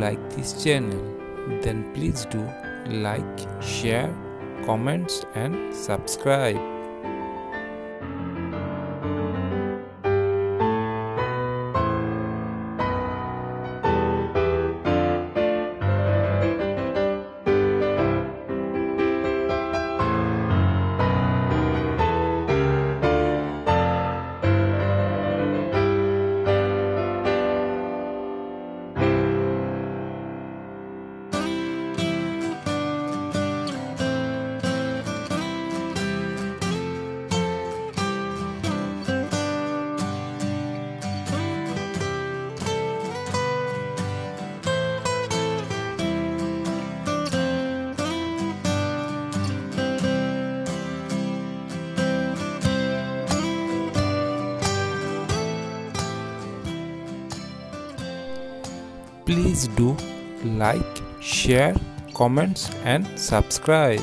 like this channel, then please do like, share, comments and subscribe. Please do like, share, comments and subscribe.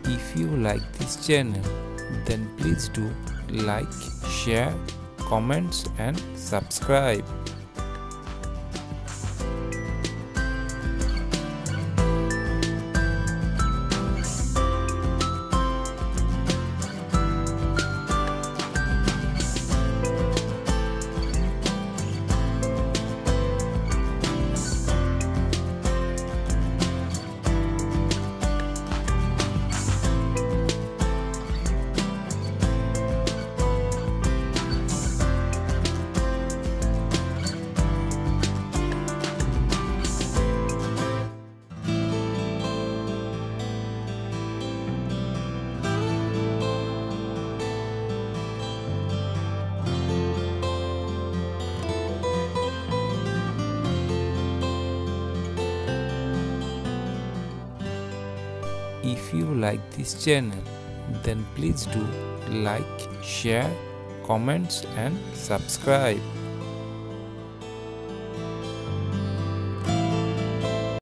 If you like this channel, then please do like, share, comments and subscribe. If you like this channel, then please do like, share, comments and subscribe.